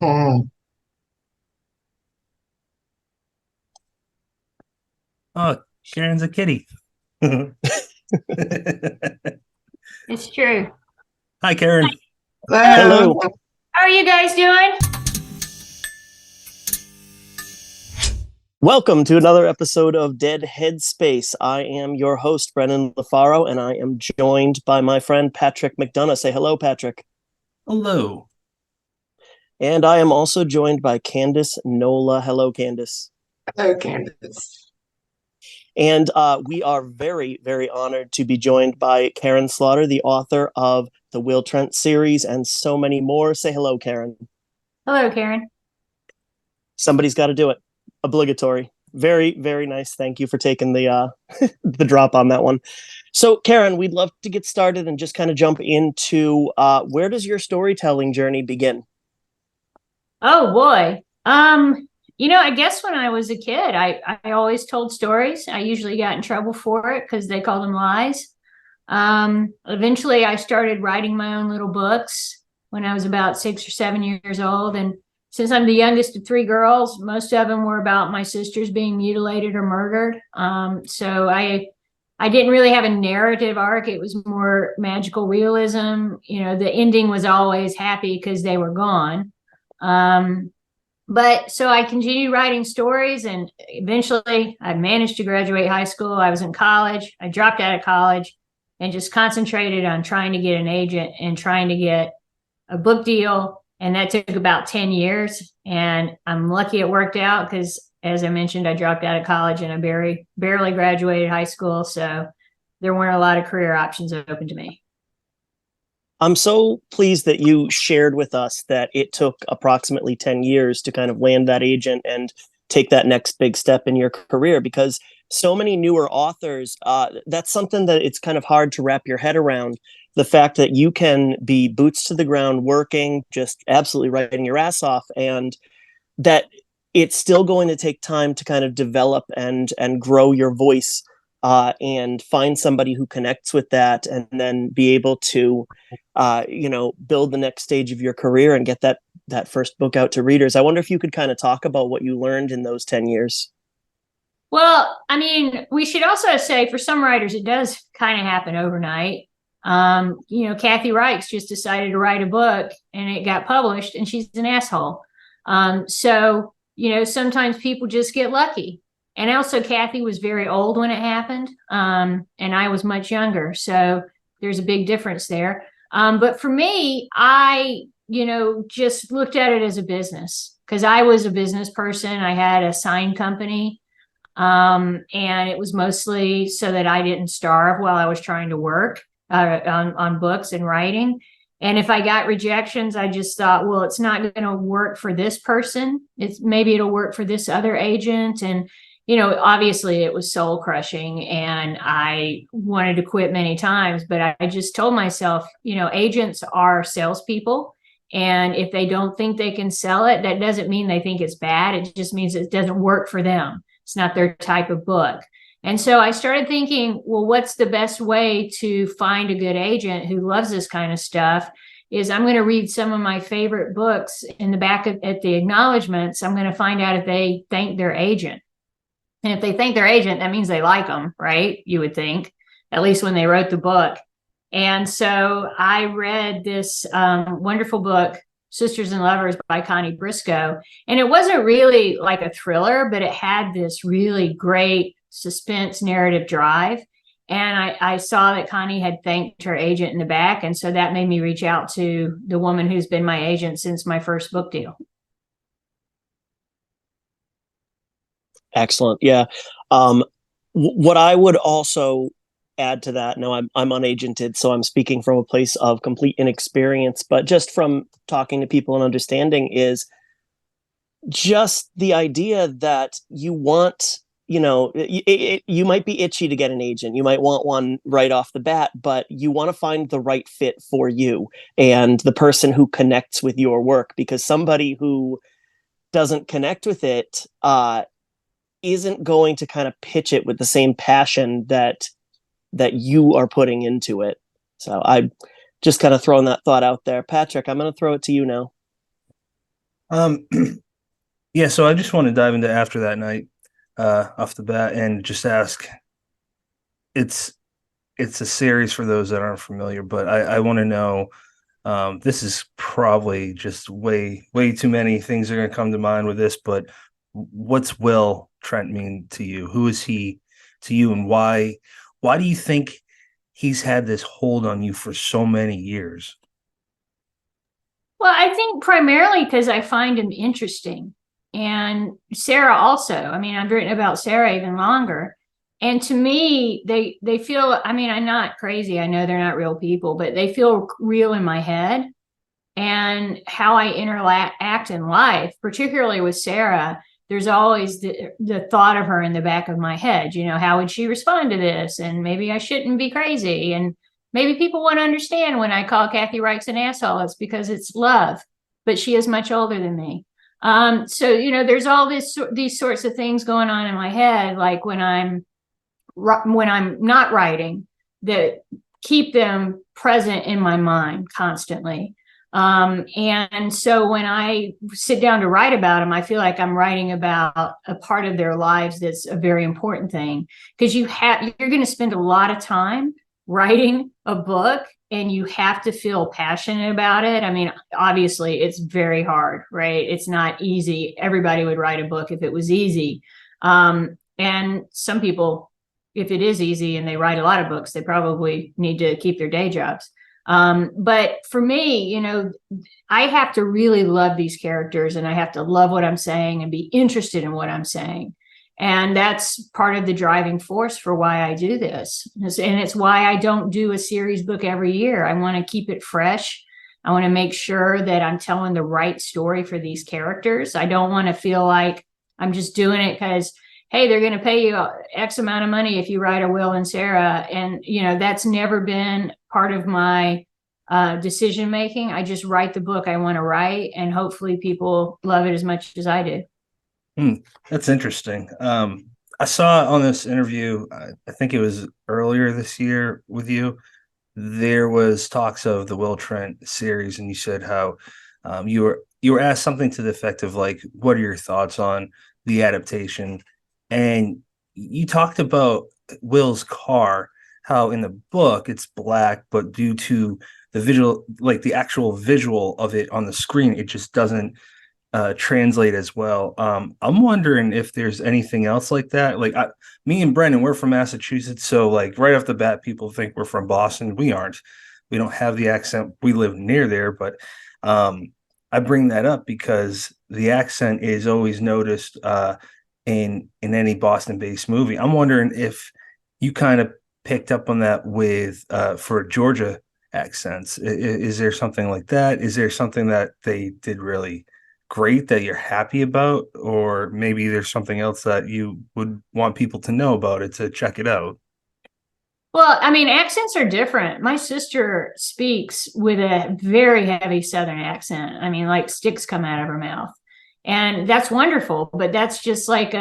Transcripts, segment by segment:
Mm. Oh, Karen's a kitty. Hi, It's true. Karen. Hello. Hello. How are you guys doing? Welcome to another episode of Dead Headspace. I am your host, Brennan LaFaro, and I am joined by my friend Patrick McDonough. Say hello, Patrick. Hello. And I am also joined by Candice Nola. Hello, Candice. Hello, Candace. And we are very, very honored to be joined by Karin Slaughter, the author of the Will Trent series and so many more. Say hello, Karen. Hello, Karen. Somebody's got to do it. Obligatory. Very, very nice. Thank you for taking the the drop on that one. So, Karen, we'd love to get started and just kind of jump into where does your storytelling journey begin? Oh boy. I guess when I was a kid, I always told stories. I usually got in trouble for it because they called them lies. Eventually I started writing my own little books when I was about 6 or 7 years old. And since I'm the youngest of three girls, most of them were about my sisters being mutilated or murdered. So I didn't really have a narrative arc. It was more magical realism. The ending was always happy because they were gone. Um, but so I continued writing stories, and eventually I managed to graduate high school. I was in college. I dropped out of college and just concentrated on trying to get an agent and trying to get a book deal. And that took about 10 years. And I'm lucky it worked out because, as I mentioned, I dropped out of college and I barely graduated high school. So there weren't a lot of career options open to me. I'm so pleased that you shared with us that it took approximately 10 years to kind of land that agent and take that next big step in your career, because so many newer authors, that's something that it's kind of hard to wrap your head around. The fact that you can be boots to the ground working, just absolutely writing your ass off, and that it's still going to take time to kind of develop and grow your voice, and find somebody who connects with that, and then be able to build the next stage of your career and get that first book out to readers. I wonder if you could kind of talk about what you learned in those 10 years. Well, I mean, we should also say for some writers, it does kind of happen overnight. Kathy Reichs just decided to write a book and it got published, and she's an asshole. Sometimes people just get lucky. And also, Kathy was very old when it happened, and I was much younger. So there's a big difference there. But for me, I just looked at it as a business because I was a business person. I had a sign company, and it was mostly so that I didn't starve while I was trying to work on books and writing. And if I got rejections, I just thought, well, it's not going to work for this person. Maybe it'll work for this other agent. And obviously it was soul crushing and I wanted to quit many times, but I just told myself, agents are salespeople. And if they don't think they can sell it, that doesn't mean they think it's bad. It just means it doesn't work for them. It's not their type of book. And so I started thinking, well, what's the best way to find a good agent who loves this kind of stuff? Is I'm going to read some of my favorite books in the back at the acknowledgments. I'm going to find out if they thank their agent. And if they thank their agent, that means they like them, right? You would think, at least when they wrote the book. And so I read this wonderful book, Sisters and Lovers by Connie Briscoe. And it wasn't really like a thriller, but it had this really great suspense narrative drive. And I saw that Connie had thanked her agent in the back. And so that made me reach out to the woman who's been my agent since my first book deal. Excellent. Yeah. What I would also add to that, no, I'm unagented, so I'm speaking from a place of complete inexperience, but just from talking to people and understanding, is just the idea that you want, you might be itchy to get an agent. You might want one right off the bat, but you want to find the right fit for you and the person who connects with your work, because somebody who doesn't connect with it isn't going to kind of pitch it with the same passion that you are putting into it. So I just kind of throwing that thought out there. Patrick, I'm going to throw it to you now. Um, yeah, so I just want to dive into After That Night off the bat and just ask. It's it's a series for those that aren't familiar, but I want to know. This is probably just way too many things are going to come to mind with this, but what's Will Trent mean to you? Who is he to you, and why? Why do you think he's had this hold on you for so many years? Well, I think primarily because I find him interesting. And Sarah also. I mean, I've written about Sarah even longer. And to me, they feel, I mean, I'm not crazy. I know they're not real people, but they feel real in my head and how I interact in life, particularly with Sarah. There's always the thought of her in the back of my head. You know, how would she respond to this? And maybe I shouldn't be crazy. And maybe people won't understand when I call Kathy Reichs an asshole. It's because it's love, but she is much older than me. So you know, there's all these sorts of things going on in my head, like when I'm not writing, that keep them present in my mind constantly. And so when I sit down to write about them, I feel like I'm writing about a part of their lives that's a very important thing, because you're going to spend a lot of time writing a book and you have to feel passionate about it. I mean, obviously it's very hard, right? It's not easy. Everybody would write a book if it was easy. And some people, if it is easy and they write a lot of books, they probably need to keep their day jobs. But for me, you know, I have to really love these characters and I have to love what I'm saying and be interested in what I'm saying. And that's part of the driving force for why I do this. And it's why I don't do a series book every year. I want to keep it fresh. I want to make sure that I'm telling the right story for these characters. I don't want to feel like I'm just doing it because, hey, they're going to pay you X amount of money if you write a Will and Sarah. And, you know, that's never been part of my decision making. I just write the book I want to write, and hopefully people love it as much as I do. That's interesting. I saw on this interview, I think it was earlier this year with you, there was talks of the Will Trent series, and you said how you were asked something to the effect of like, what are your thoughts on the adaptation? And you talked about Will's car, how in the book it's black, but due to the visual, like the actual visual of it on the screen, it just doesn't translate as well. I'm wondering if there's anything else like that. Like me and Brendan, we're from Massachusetts, so like right off the bat, people think we're from Boston. We aren't. We don't have the accent. We live near there, but I bring that up because the accent is always noticed in any Boston-based movie. I'm wondering if you kind of picked up on that with for Georgia accents. Is there something like that? Is there something that they did really great that you're happy about, or maybe there's something else that you would want people to know about it to check it out? Well, I mean, accents are different. My sister speaks with a very heavy Southern accent. I mean, like sticks come out of her mouth. And that's wonderful, but that's just like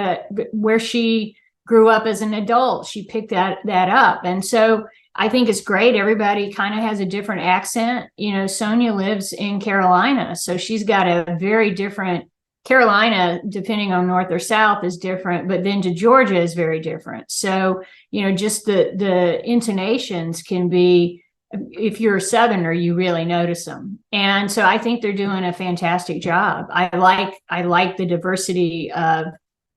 where she grew up as an adult. She picked that up. And so I think it's great. Everybody kind of has a different accent. You know, Sonia lives in Carolina, so she's got a very different. Carolina, depending on north or south, is different, but then to Georgia is very different. So, you know, just the intonations can be, if you're a Southerner, you really notice them. And so I think they're doing a fantastic job. I like the diversity of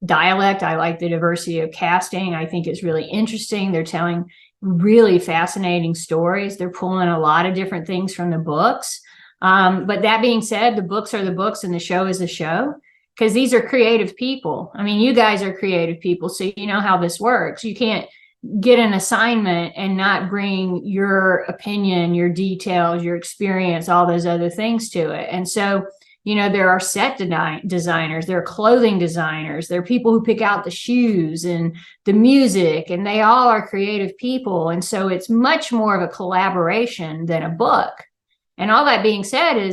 dialect. I like the diversity of casting. I think it's really interesting. They're telling really fascinating stories. They're pulling a lot of different things from the books. But that being said, the books are the books and the show is the show, because these are creative people. I mean, you guys are creative people, so you know how this works. You can't get an assignment and not bring your opinion, your details, your experience, all those other things to it. And so, you know, there are set designers, there are clothing designers, there are people who pick out the shoes and the music, and they all are creative people. And so it's much more of a collaboration than a book. And all that being said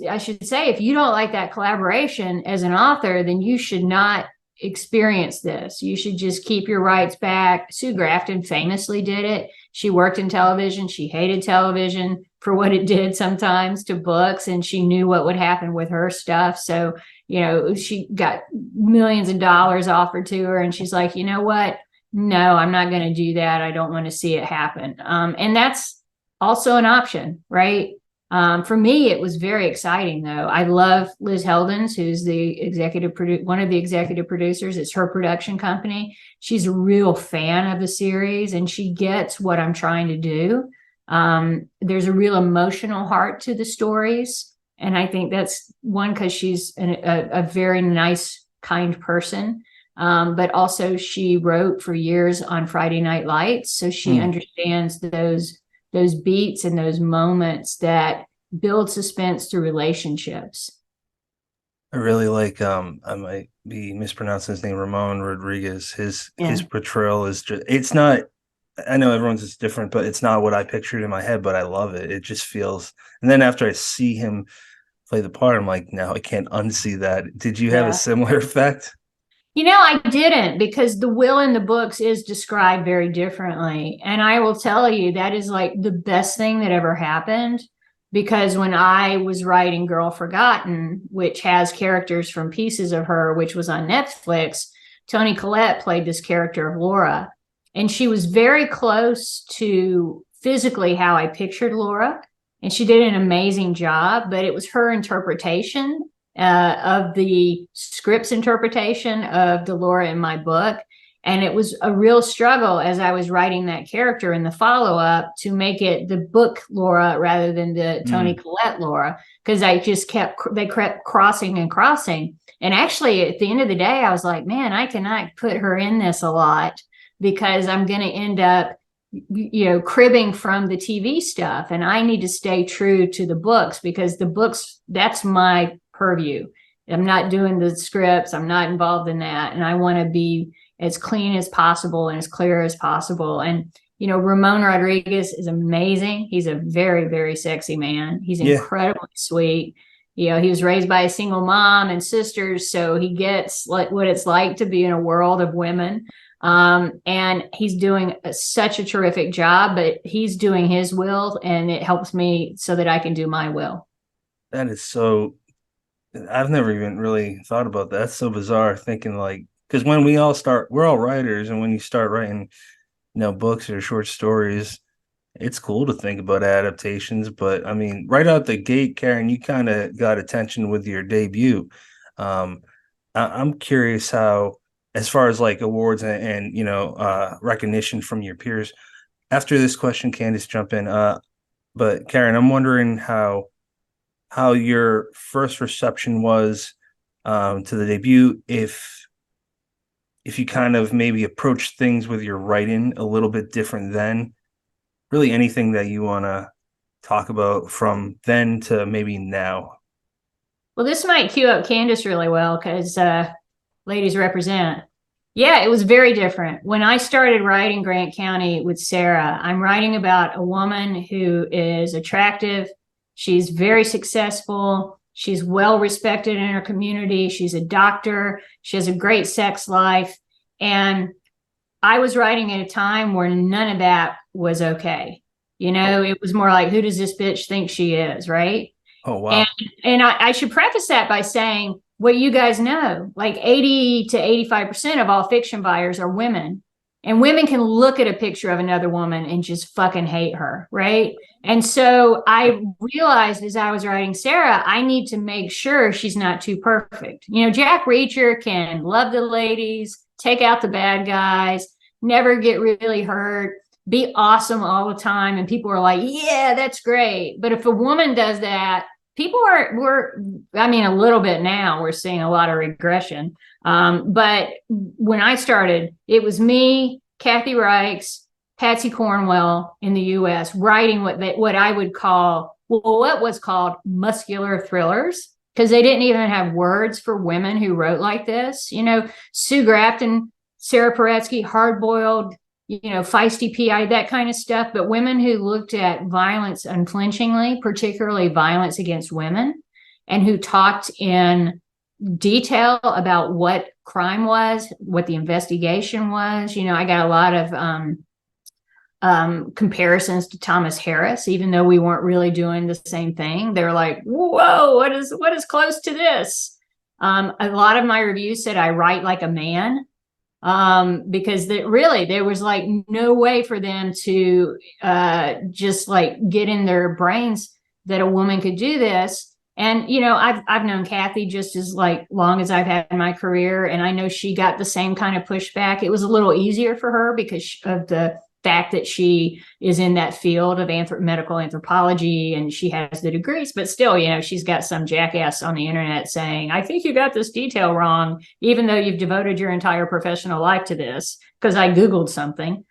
I should say, if you don't like that collaboration as an author, then you should not experience this. You should just keep your rights back. Sue Grafton famously did it. She worked in television. She hated television for what it did sometimes to books, and she knew what would happen with her stuff. So, you know, she got millions of dollars offered to her, and she's like, you know what? No, I'm not going to do that. I don't want to see it happen. And that's also an option, right? For me, it was very exciting, though. I love Liz Heldens, who's the one of the executive producers. It's her production company. She's a real fan of the series, and she gets what I'm trying to do. There's a real emotional heart to the stories, and I think that's one, because she's a very nice, kind person. But also she wrote for years on Friday Night Lights, so she understands those beats and those moments that build suspense through relationships. I really like I might be mispronouncing his name, Ramon Rodriguez. His portrayal is just, it's not, I know everyone's is different, but it's not what I pictured in my head, but I love it. It just feels, and then after I see him play the part, I'm like, no, I can't unsee that. Did you have a similar effect? You know, I didn't, because the will in the books is described very differently. And I will tell you, that is like the best thing that ever happened, because when I was writing Girl Forgotten, which has characters from Pieces of Her, which was on Netflix, Toni Collette played this character of Laura. And she was very close to physically how I pictured Laura. And she did an amazing job, but it was her interpretation of the script's interpretation of the Laura in my book. And it was a real struggle as I was writing that character in the follow-up to make it the book Laura rather than the Toni Collette Laura, because they kept crossing and crossing. And actually, at the end of the day, I was like, man, I cannot put her in this a lot, because I'm going to end up, you know, cribbing from the TV stuff. And I need to stay true to the books, because the books, that's my purview. I'm not doing the scripts. I'm not involved in that. And I want to be as clean as possible and as clear as possible. And, you know, Ramon Rodriguez is amazing. He's a very, very sexy man. He's incredibly sweet. You know, he was raised by a single mom and sisters, so he gets like what it's like to be in a world of women. And he's doing such a terrific job, but he's doing his will, and it helps me so that I can do my will. That is so, I've never even really thought about that. That's so bizarre, thinking like, because when we all start, we're all writers, and when you start writing, you know, books or short stories, it's cool to think about adaptations. But I mean, right out the gate, Karin, you kind of got attention with your debut. I'm curious how, as far as like awards and you know, recognition from your peers. After this question, Candace, jump in. But Karin, I'm wondering how your first reception was to the debut, if you kind of maybe approach things with your writing a little bit different then, really anything that you want to talk about from then to maybe now. Well, this might cue up Candace really well, because ladies represent. Yeah, it was very different. When I started writing Grant County with Sarah, I'm writing about a woman who is attractive. She's very successful. She's well respected in her community. She's a doctor. She has a great sex life. And I was writing at a time where none of that was okay. You know, it was more like, who does this bitch think she is, right? Oh, wow. And I should preface that by saying, what you guys know, like 80 to 85% of all fiction buyers are women. And women can look at a picture of another woman and just fucking hate her, right? And so I realized as I was writing Sarah, I need to make sure she's not too perfect. You know, Jack Reacher can love the ladies, take out the bad guys, never get really hurt, be awesome all the time. And people are like, yeah, that's great. But if a woman does that, people I mean, a little bit now, we're seeing a lot of regression. But when I started, it was me, Kathy Reichs, Patsy Cornwell in the US writing what I would call, well, what was called muscular thrillers, because they didn't even have words for women who wrote like this. You know, Sue Grafton, Sarah Paretsky, hard-boiled, you know, feisty PI, that kind of stuff. But women who looked at violence unflinchingly, particularly violence against women, and who talked in detail about what crime was, what the investigation was. I got a lot of comparisons to Thomas Harris, even though we weren't really doing the same thing. They're like, whoa, what is close to this? A lot of my reviews said I write like a man, because there was like no way for them to just like get in their brains that a woman could do this. And I've known Kathy just as like long as I've had my career, and I know she got the same kind of pushback. It was a little easier for her because of the fact that she is in that field of medical anthropology and she has the degrees, but still, she's got some jackass on the internet saying, I think you got this detail wrong, even though you've devoted your entire professional life to this, because I Googled something.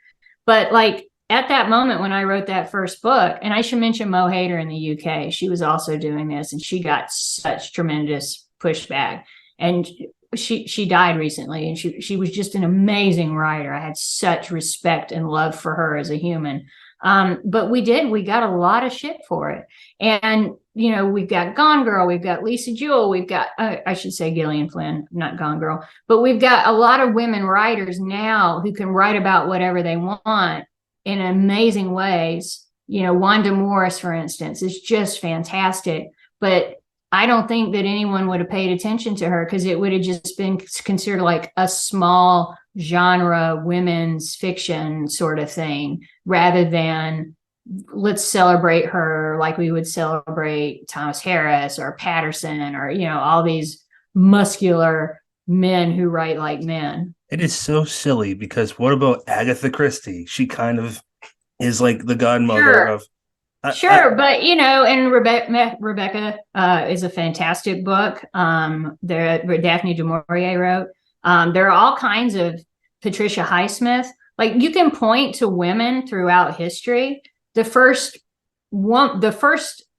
But like at that moment when I wrote that first book, and I should mention Mo Hader in the UK, she was also doing this and she got such tremendous pushback. And she died recently, and she was just an amazing writer. I had such respect and love for her as a human. But we got a lot of shit for it. And, we've got Gone Girl, we've got Lisa Jewell, we've got, I should say Gillian Flynn, not Gone Girl, but we've got a lot of women writers now who can write about whatever they want in amazing ways. Wanda Morris, for instance, is just fantastic. But I don't think that anyone would have paid attention to her because it would have just been considered like a small genre women's fiction sort of thing, rather than let's celebrate her like we would celebrate Thomas Harris or Patterson or, all these muscular men who write like men. It is so silly because what about Agatha Christie? She kind of is like the godmother of. Sure, but and Rebecca is a fantastic book. Daphne du Maurier wrote. There are all kinds of Patricia Highsmith. Like you can point to women throughout history. The first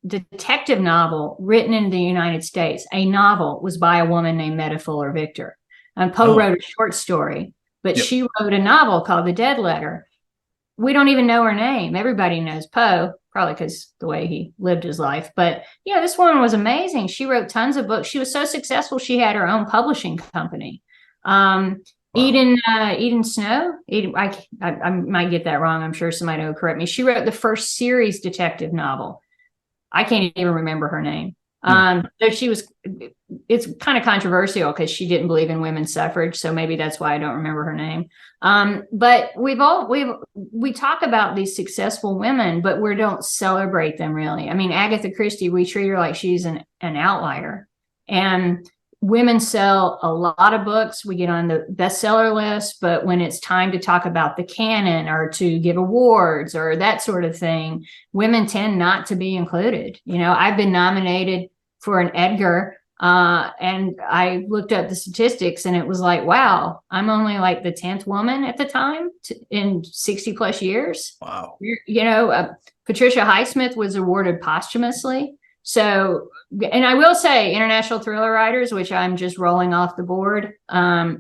detective novel written in the United States, a novel, was by a woman named Meta Fuller Victor. And Poe wrote a short story, but she wrote a novel called The Dead Letter. We don't even know her name. Everybody knows Poe, probably because the way he lived his life. But this woman was amazing. She wrote tons of books. She was so successful, she had her own publishing company. Wow. Eden Snow. I might get that wrong. I'm sure somebody will correct me. She wrote the first series detective novel. I can't even remember her name. It's kind of controversial because she didn't believe in women's suffrage. So maybe that's why I don't remember her name. But we talk about these successful women, but we don't celebrate them really. I mean, Agatha Christie, we treat her like she's an outlier, and women sell a lot of books. We get on the bestseller list, but when it's time to talk about the canon or to give awards or that sort of thing, women tend not to be included. I've been nominated for an Edgar, and I looked up the statistics and it was like, wow, I'm only like the 10th woman at the time in 60 plus years. Wow. Patricia Highsmith was awarded posthumously. So, and I will say international thriller writers, which I'm just rolling off the board,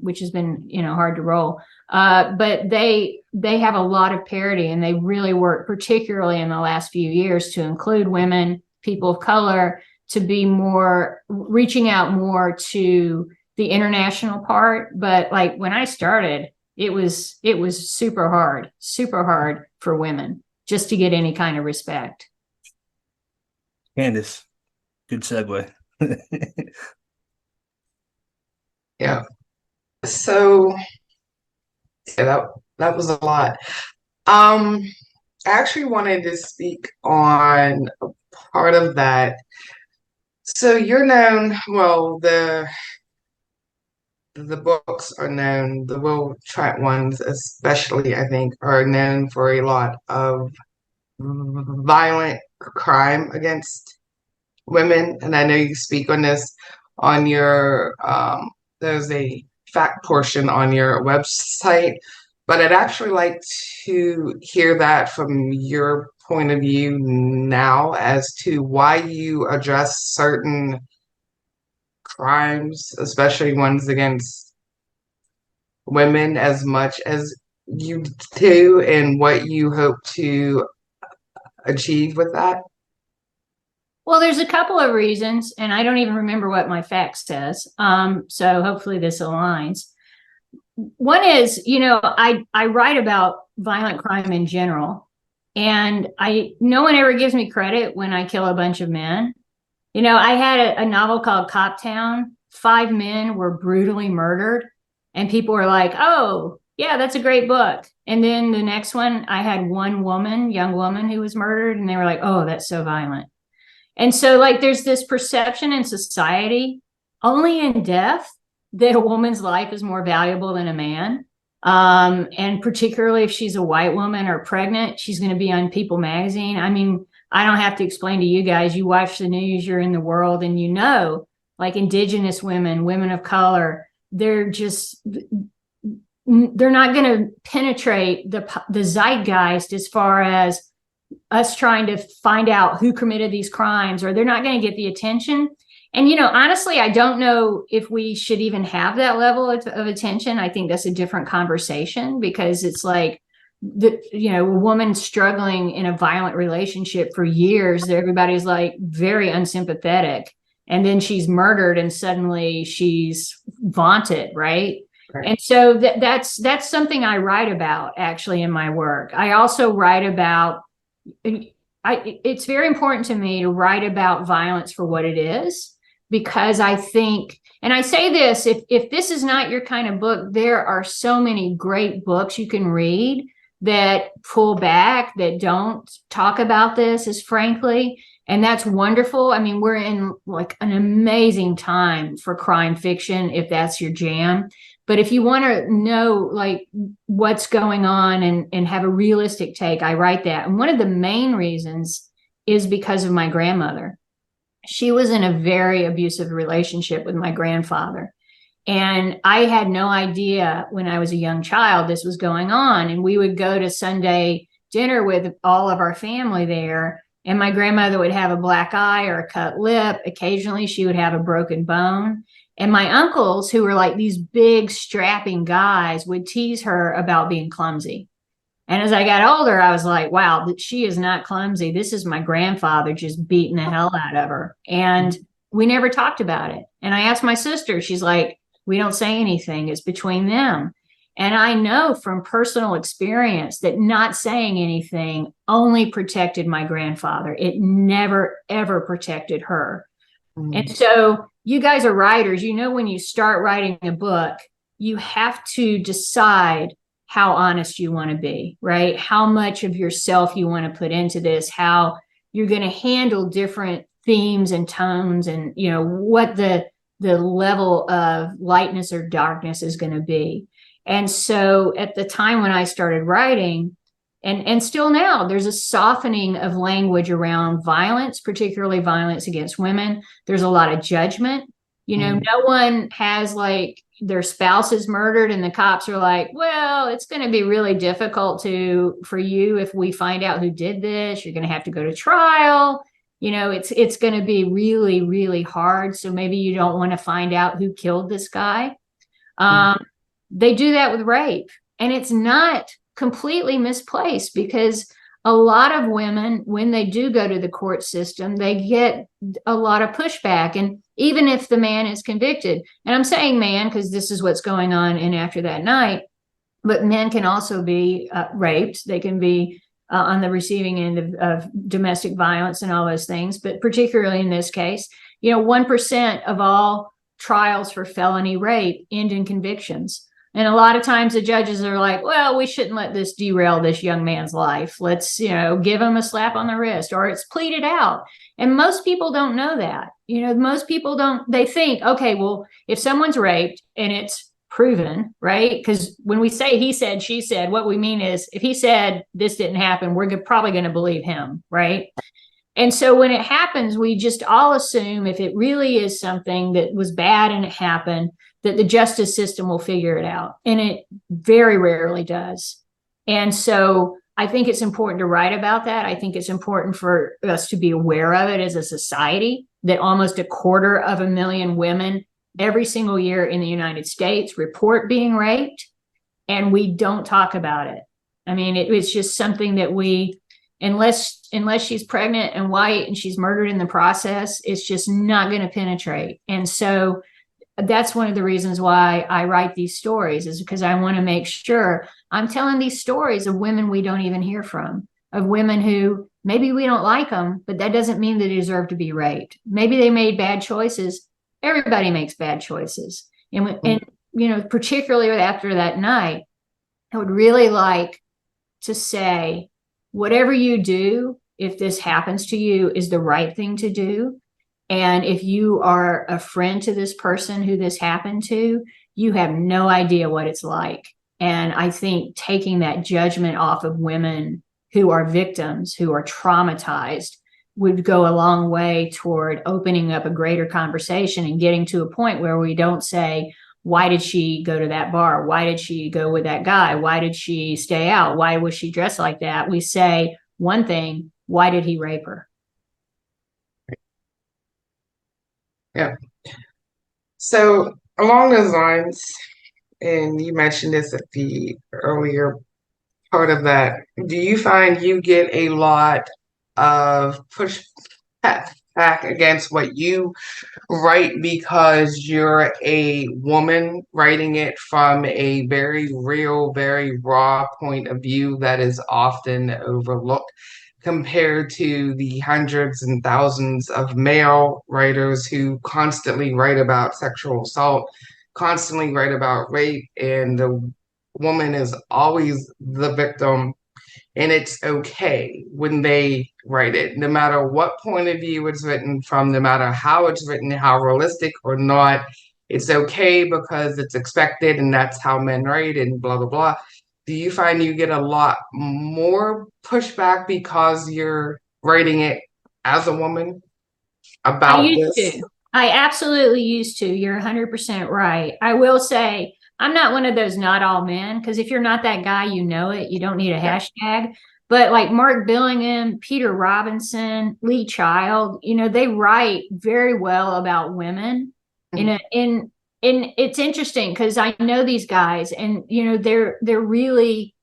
which has been, hard to roll. But they have a lot of parity, and they really work, particularly in the last few years, to include women, people of color, to be more reaching out more to the international part. But like when I started, it was super hard for women just to get any kind of respect. Candace, good segue. Yeah. So that was a lot. I actually wanted to speak on a part of that. So you're known, well, the books are known, the Will Trent ones especially, I think, are known for a lot of violent crime against women. And I know you speak on this on your, there's a fact portion on your website, but I'd actually like to hear that from your point of view now as to why you address certain crimes, especially ones against women, as much as you do, and what you hope to achieve with that. Well, there's a couple of reasons, and I don't even remember what my fax says. So hopefully this aligns. One is, I write about violent crime in general, and no one ever gives me credit when I kill a bunch of men. I had a novel called Cop Town. 5 men were brutally murdered, and people were like, "Oh, yeah, that's a great book." And then the next one, I had one young woman who was murdered, and they were like, "Oh, that's so violent." And so, like, there's this perception in society, only in death, that a woman's life is more valuable than a man. And particularly if she's a white woman or pregnant, she's going to be on People magazine. I mean, I don't have to explain to you guys, you watch the news, you're in the world, and like indigenous women, women of color, they're not going to penetrate the zeitgeist as far as us trying to find out who committed these crimes, or they're not going to get the attention. And, honestly, I don't know if we should even have that level of attention. I think that's a different conversation, because it's like, a woman struggling in a violent relationship for years, everybody's like very unsympathetic. And then she's murdered and suddenly she's vaunted, right? Right. And so that's something I write about actually in my work. I also write about, it's very important to me to write about violence for what it is, because I think, and I say this, if this is not your kind of book, there are so many great books you can read that pull back, that don't talk about this as frankly, and that's wonderful. I mean, we're in like an amazing time for crime fiction, if that's your jam. But if you want to know like what's going on and have a realistic take, I write that. And one of the main reasons is because of my grandmother. She was in a very abusive relationship with my grandfather. And I had no idea when I was a young child this was going on. And we would go to Sunday dinner with all of our family there. And my grandmother would have a black eye or a cut lip. Occasionally she would have a broken bone. And my uncles, who were like these big strapping guys, would tease her about being clumsy. And as I got older, I was like, wow, she is not clumsy. This is my grandfather just beating the hell out of her. And we never talked about it. And I asked my sister, she's like, we don't say anything. It's between them. And I know from personal experience that not saying anything only protected my grandfather. It never, ever protected her. And so you guys are writers. When you start writing a book, you have to decide how honest you want to be, right? How much of yourself you want to put into this, how you're going to handle different themes and tones, and, what the level of lightness or darkness is going to be. And so at the time when I started writing, and still now, there's a softening of language around violence, particularly violence against women. There's a lot of judgment. No one has like their spouse is murdered and the cops are like, well, it's going to be really difficult for you if we find out who did this. You're going to have to go to trial. It's going to be really, really hard. So maybe you don't want to find out who killed this guy. They do that with rape, and it's not completely misplaced, because a lot of women, when they do go to the court system, they get a lot of pushback. And even if the man is convicted, and I'm saying man because this is what's going on in After That Night, but men can also be raped. They can be on the receiving end of domestic violence and all those things. But particularly in this case, 1% of all trials for felony rape end in convictions. And a lot of times the judges are like, well, we shouldn't let this derail this young man's life. Let's, give him a slap on the wrist, or it's pleaded out. And most people don't know that. Most people don't, they think, okay, well, if someone's raped and it's proven, right? Because when we say he said, she said, what we mean is if he said this didn't happen, we're probably going to believe him, right? And so when it happens, we just all assume if it really is something that was bad and it happened, that the justice system will figure it out. And it very rarely does. And so I think it's important to write about that. I think it's important for us to be aware of it as a society, that almost 250,000 women every single year in the United States report being raped, and we don't talk about it. I mean, it's just something that we unless she's pregnant and white and she's murdered in the process, it's just not going to penetrate. And so that's one of the reasons why I write these stories, is because I want to make sure I'm telling these stories of women we don't even hear from, of women who maybe we don't like them, but that doesn't mean they deserve to be raped. Maybe they made bad choices. Everybody makes bad choices. And you know, particularly after that night, I would really like to say, whatever you do, if this happens to you, is the right thing to do. And if you are a friend to this person who this happened to, you have no idea what it's like. And I think taking that judgment off of women who are victims, who are traumatized, would go a long way toward opening up a greater conversation and getting to a point where we don't say, why did she go to that bar? Why did she go with that guy? Why did she stay out? Why was she dressed like that? We say one thing, why did he rape her? Yeah. So along those lines, and you mentioned this at the earlier part of that, do you find you get a lot of pushback against what you write because you're a woman writing it from a very real, very raw point of view that is often overlooked compared to the hundreds and thousands of male writers who constantly write about sexual assault, constantly write about rape, and the woman is always the victim, and it's okay when they write it, no matter what point of view it's written from, no matter how it's written, how realistic or not. It's okay because it's expected, and that's how men write, and blah blah blah. Do you find you get a lot more pushback because you're writing it as a woman I about used this? to. I absolutely used to. You're 100% right. I will say, I'm not one of those not all men, because if you're not that guy, you know it. You don't need a hashtag. But like Mark Billingham, Peter Robinson, Lee Child, you know, they write very well about women. In it's interesting because I know these guys, and you know, they're really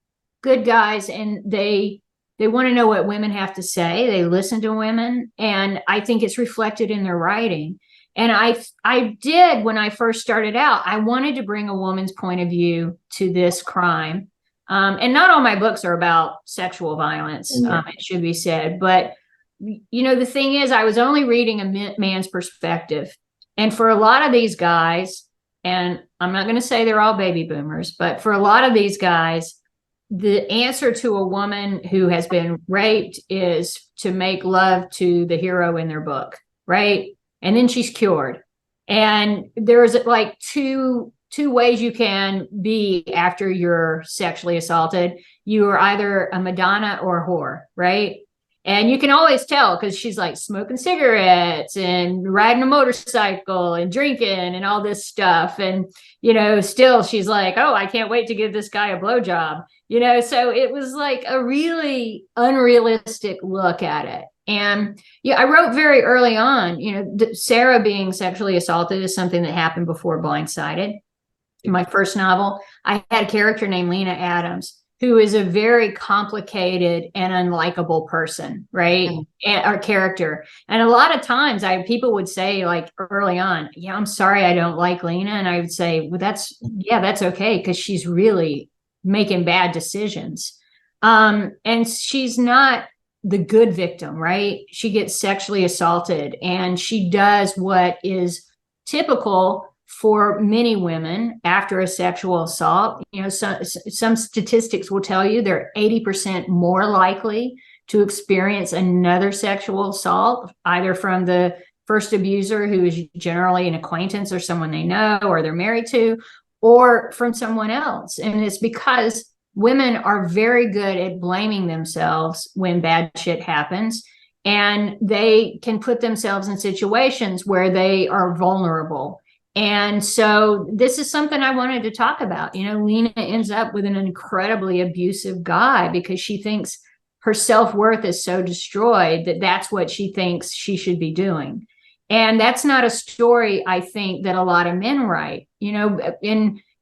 good guys, and they want to know what women have to say. They listen to women, and I think it's reflected in their writing. And I did, when I first started out, I wanted to bring a woman's point of view to this crime. And not all my books are about sexual violence, it should be said. But, you know, the thing is, I was only reading a man's perspective. And for a lot of these guys, and I'm not going to say they're all baby boomers, but for a lot of these guys, the answer to a woman who has been raped is to make love to the hero in their book, right? And then she's cured. And there's like two ways you can be after you're sexually assaulted. You are either a Madonna or a whore, right? And you can always tell because she's like smoking cigarettes and riding a motorcycle and drinking and all this stuff. And, you know, still she's like, oh, I can't wait to give this guy a blowjob. You know, so it was like a really unrealistic look at it. And yeah, I wrote very early on, you know, Sarah being sexually assaulted is something that happened before Blindsided. In my first novel, I had a character named Lena Adams, who is a very complicated and unlikable person, right? And our character. And a lot of times people would say like early on, yeah, I'm sorry, I don't like Lena. And I would say, well, that's okay. Because she's really making bad decisions. And she's not the good victim, right? She gets sexually assaulted, and she does what is typical for many women after a sexual assault. You know, some statistics will tell you they're 80% more likely to experience another sexual assault, either from the first abuser, who is generally an acquaintance or someone they know or they're married to, or from someone else. And it's because women are very good at blaming themselves when bad shit happens, and they can put themselves in situations where they are vulnerable. And so this is something I wanted to talk about. You know, Lena ends up with an incredibly abusive guy because she thinks her self-worth is so destroyed that that's what she thinks she should be doing. And that's not a story, I think, that a lot of men write. You know,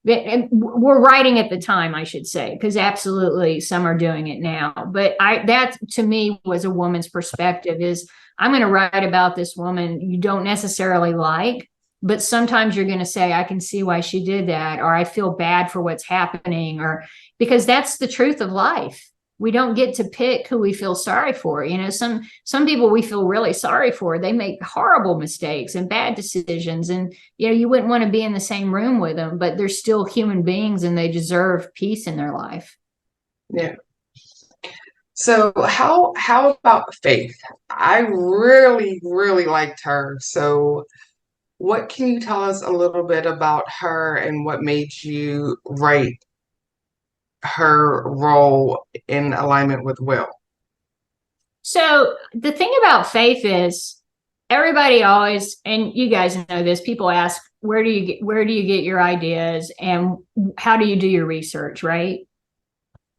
and were writing at the time, I should say, because absolutely some are doing it now. But that to me was a woman's perspective is I'm going to write about this woman you don't necessarily like, but sometimes you're going to say, I can see why she did that, or I feel bad for what's happening, or because that's the truth of life. We don't get to pick who we feel sorry for. You know, some people we feel really sorry for, they make horrible mistakes and bad decisions. And, you know, you wouldn't want to be in the same room with them, but they're still human beings and they deserve peace in their life. Yeah. So how about Faith? I really, really liked her. So what can you tell us a little bit about her and what made you write her role in alignment with Will? So the thing about Faith is everybody always, and you guys know this, people ask, where do you get your ideas and how do you do your research, right?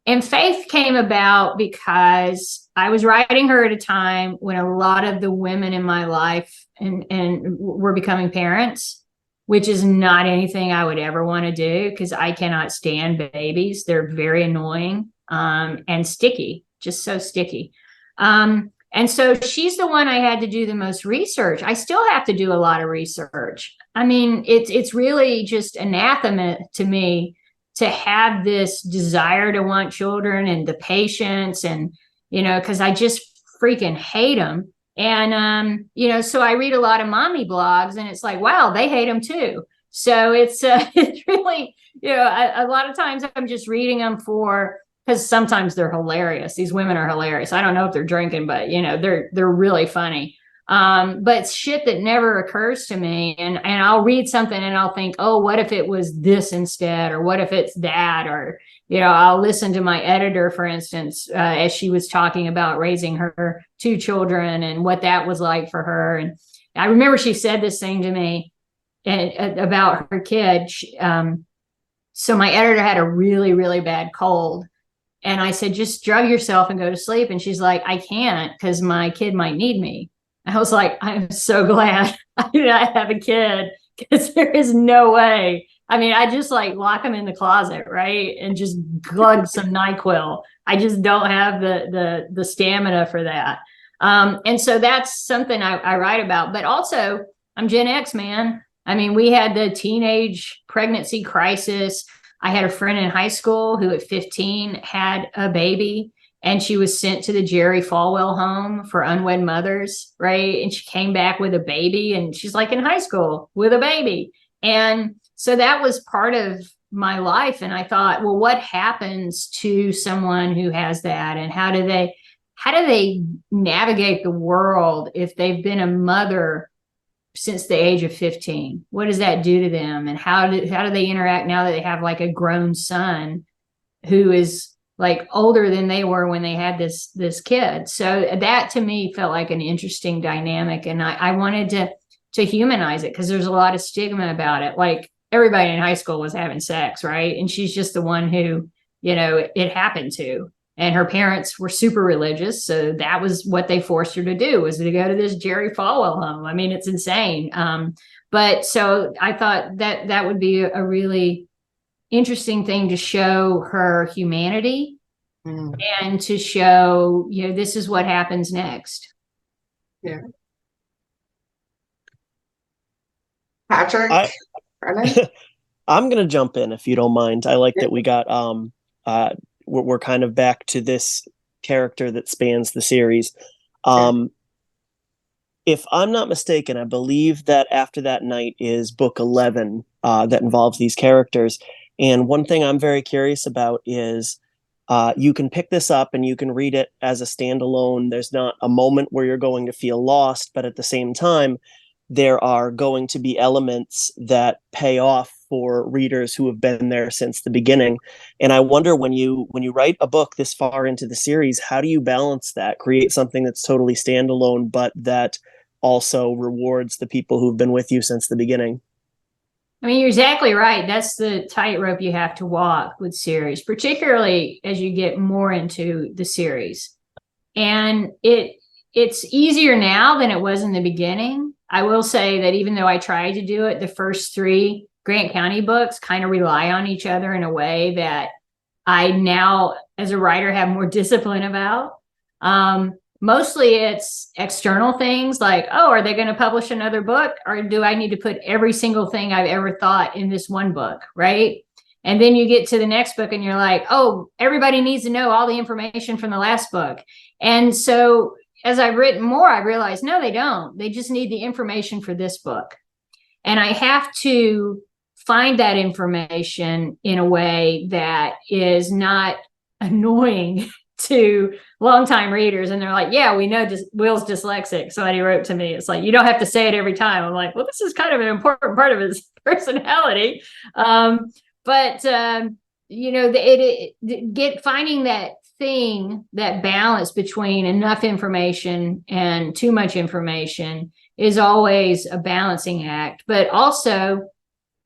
And Faith came about because I was writing her at a time when a lot of the women in my life and were becoming parents, which is not anything I would ever want to do because I cannot stand babies. They're very annoying and sticky, just so sticky. And so she's the one I had to do the most research. I still have to do a lot of research. I mean, it's really just anathema to me to have this desire to want children and the patience and, you know, because I just freaking hate them. And, you know, so I read a lot of mommy blogs and it's like, wow, they hate them too. So it's really, you know, a lot of times I'm just reading them because sometimes they're hilarious. These women are hilarious. I don't know if they're drinking, but, you know, they're really funny. But shit that never occurs to me. And I'll read something and I'll think, oh, what if it was this instead? Or what if it's that? Or, you know, I'll listen to my editor, for instance, as she was talking about raising her 2 children and what that was like for her. And I remember she said this thing to me about her kid. So my editor had a really, really bad cold. And I said, just drug yourself and go to sleep. And she's like, I can't because my kid might need me. I was like, I'm so glad I do not have a kid because there is no way. I mean, I just like lock them in the closet, right? And just glug some NyQuil. I just don't have the stamina for that. And so that's something I write about. But also, I'm Gen X, man. I mean, we had the teenage pregnancy crisis. I had a friend in high school who at 15 had a baby. And she was sent to the Jerry Falwell home for unwed mothers, right? And she came back with a baby and she's like in high school with a baby. And so that was part of my life. And I thought, well, what happens to someone who has that? And how do they navigate the world if they've been a mother since the age of 15? What does that do to them? And how do they interact now that they have like a grown son who is like older than they were when they had this kid? So that to me felt like an interesting dynamic. And I wanted to humanize it because there's a lot of stigma about it. Like everybody in high school was having sex, right? And she's just the one who, you know, it happened to. And her parents were super religious. So that was what they forced her to do, was to go to this Jerry Falwell home. I mean, it's insane. But so I thought that would be a really interesting thing to show her humanity and to show, you know, this is what happens next. Yeah. Patrick? I'm going to jump in if you don't mind. I like that we got, we're kind of back to this character that spans the series. If I'm not mistaken, I believe that After That Night is book 11 that involves these characters. And one thing I'm very curious about is you can pick this up and you can read it as a standalone. There's not a moment where you're going to feel lost, but at the same time, there are going to be elements that pay off for readers who have been there since the beginning. And I wonder, when you write a book this far into the series, how do you balance that? Create something that's totally standalone, but that also rewards the people who've been with you since the beginning. I mean, you're exactly right. That's the tightrope you have to walk with series, particularly as you get more into the series. And it's easier now than it was in the beginning. I will say that even though I tried to do it, the first 3 Grant County books kind of rely on each other in a way that I now, as a writer, have more discipline about. Mostly it's external things like, oh, are they going to publish another book? Or do I need to put every single thing I've ever thought in this one book, right? And then you get to the next book and you're like, oh, everybody needs to know all the information from the last book. And so as I've written more, I realized, no, they don't. They just need the information for this book. And I have to find that information in a way that is not annoying to longtime readers. And they're like, yeah, we know Will's dyslexic. Somebody wrote to me, it's like, you don't have to say it every time. I'm like, well, this is kind of an important part of his personality. Finding that thing, that balance between enough information and too much information is always a balancing act. But also,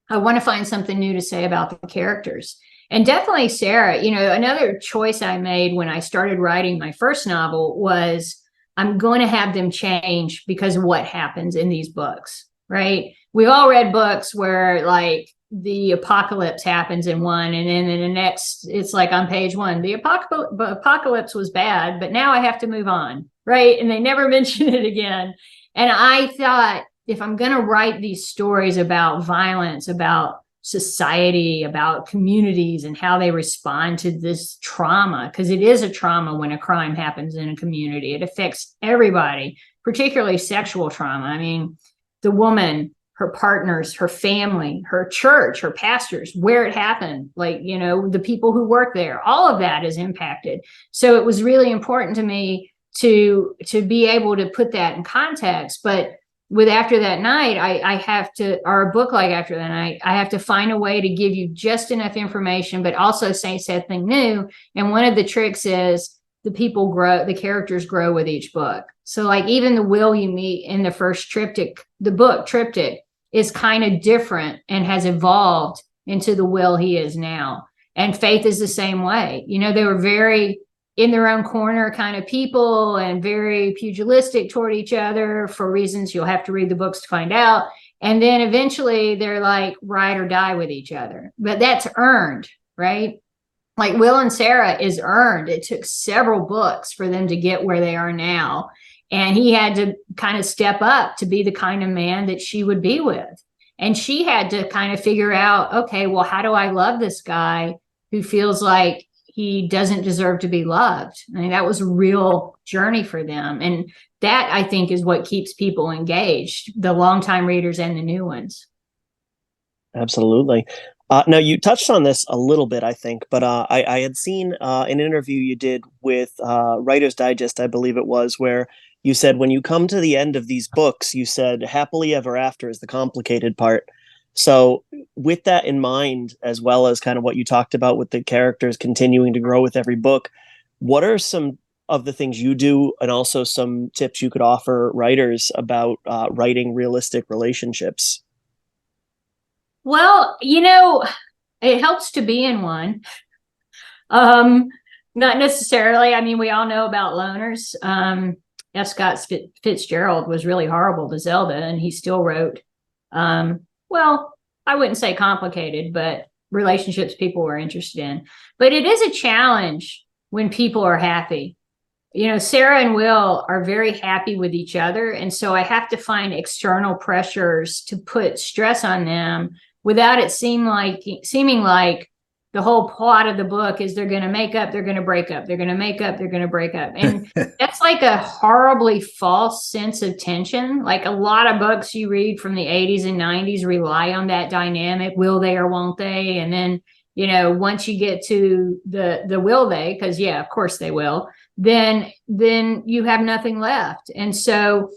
I want to find something new to say about the characters. And definitely Sarah, another choice I made when I started writing my first novel was I'm going to have them change because of what happens in these books, right? We all read books where like the apocalypse happens in one, and then in the next, it's like on page one, the apocalypse was bad, but now I have to move on, right? And they never mention it again. And I thought, if I'm going to write these stories about violence, about society, about communities and how they respond to this trauma, because it is a trauma when a crime happens in a community. It affects everybody, particularly sexual trauma. I mean, the woman, her partners, her family, her church, her pastors, where it happened, like, the people who work there, all of that is impacted. So it was really important to me to be able to put that in context. But with After That Night, I have to, or a book like After That Night, I have to find a way to give you just enough information, but also say something new. And one of the tricks is the characters grow with each book. So like even the Will you meet in the first triptych, the book triptych is kind of different and has evolved into the Will he is now. And Faith is the same way. They were very in their own corner kind of people and very pugilistic toward each other for reasons you'll have to read the books to find out. And then eventually they're like ride or die with each other. But that's earned, right? Like Will and Sarah is earned. It took several books for them to get where they are now. And he had to kind of step up to be the kind of man that she would be with. And she had to kind of figure out, okay, well, how do I love this guy who feels like he doesn't deserve to be loved? I mean, that was a real journey for them. And that, I think, is what keeps people engaged, the longtime readers and the new ones. Absolutely. Now, you touched on this a little bit, I think, but I had seen an interview you did with Writer's Digest, I believe it was, where you said when you come to the end of these books, you said happily ever after is the complicated part. So with that in mind, as well as kind of what you talked about with the characters continuing to grow with every book, what are some of the things you do and also some tips you could offer writers about writing realistic relationships? Well, it helps to be in one. Not necessarily. I mean, we all know about loners. F. Scott Fitzgerald was really horrible to Zelda, and he still wrote, well, I wouldn't say complicated, but relationships people were interested in. But it is a challenge when people are happy. Sarah and Will are very happy with each other. And so I have to find external pressures to put stress on them without it seeming like the whole plot of the book is they're going to make up, they're going to break up, they're going to make up, they're going to break up. And that's like a horribly false sense of tension. Like a lot of books you read from the 80s and 90s rely on that dynamic. Will they or won't they? And then, once you get to the will they, because yeah, of course they will, then you have nothing left. And so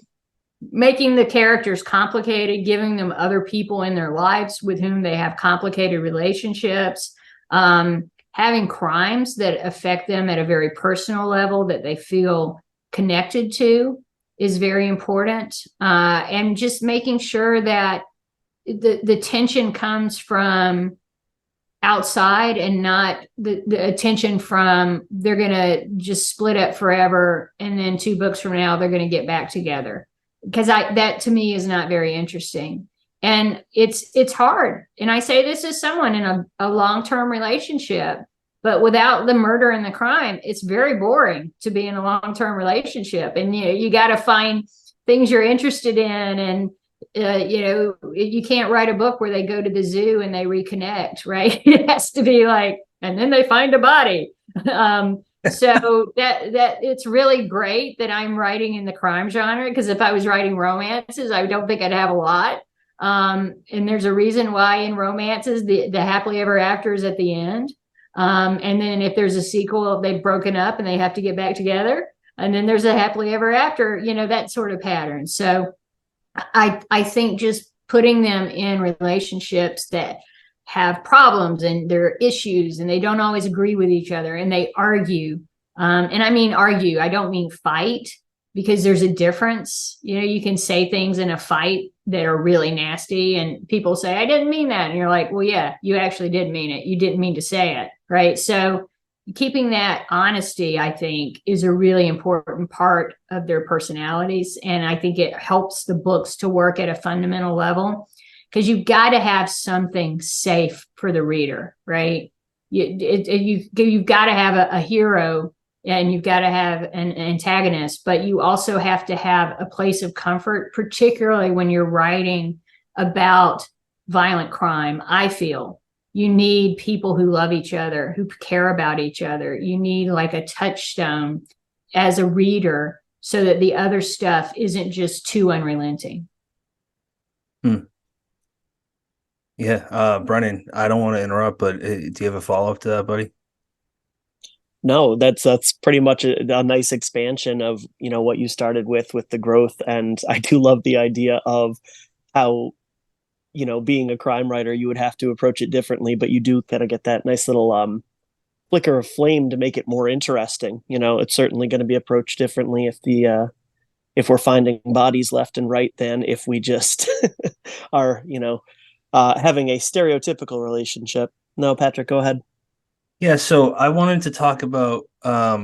making the characters complicated, giving them other people in their lives with whom they have complicated relationships, having crimes that affect them at a very personal level that they feel connected to is very important. And just making sure that the tension comes from outside and not the attention from they're going to just split up forever. And then 2 books from now, they're going to get back together. Because that to me is not very interesting. And it's hard. And I say this as someone in a long-term relationship, but without the murder and the crime, it's very boring to be in a long-term relationship. And you got to find things you're interested in. And you can't write a book where they go to the zoo and they reconnect, right? It has to be like, and then they find a body. So that it's really great that I'm writing in the crime genre, because if I was writing romances, I don't think I'd have a lot. And there's a reason why in romances the happily ever after is at the end. And then if there's a sequel, they've broken up and they have to get back together. And then there's a happily ever after, that sort of pattern. So I think just putting them in relationships that have problems and there are issues and they don't always agree with each other and they argue. And I mean argue, I don't mean fight, because there's a difference. You can say things in a fight that are really nasty and people say, I didn't mean that. And you're like, well, yeah, you actually did mean it. You didn't mean to say it. Right. So keeping that honesty, I think, is a really important part of their personalities. And I think it helps the books to work at a fundamental level, because you've got to have something safe for the reader, right? You've got to have a hero and you've got to have an antagonist, but you also have to have a place of comfort, particularly when you're writing about violent crime. I feel you need people who love each other, who care about each other. You need like a touchstone as a reader so that the other stuff isn't just too unrelenting. Yeah. Brennan, I don't want to interrupt, but do you have a follow-up to that, buddy? No, that's pretty much a nice expansion of, what you started with the growth. And I do love the idea of how, being a crime writer, you would have to approach it differently, but you do kind of get that nice little flicker of flame to make it more interesting. It's certainly going to be approached differently if we're finding bodies left and right than if we just are, having a stereotypical relationship. No, Patrick, go ahead. Yeah, so I wanted to talk about I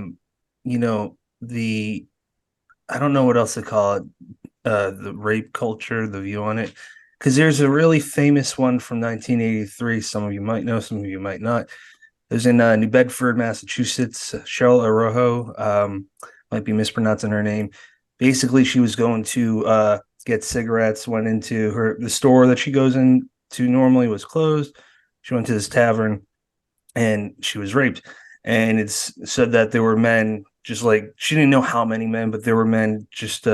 don't know what else to call it, the rape culture, the view on it. Because there's a really famous one from 1983. Some of you might know, some of you might not. It was in New Bedford, Massachusetts. Cheryl Araujo, might be mispronouncing her name. Basically, she was going to get cigarettes, went into the store that she goes into normally was closed. She went to this tavern and she was raped. And it's said that there were men, just like, she didn't know how many men, but there were men just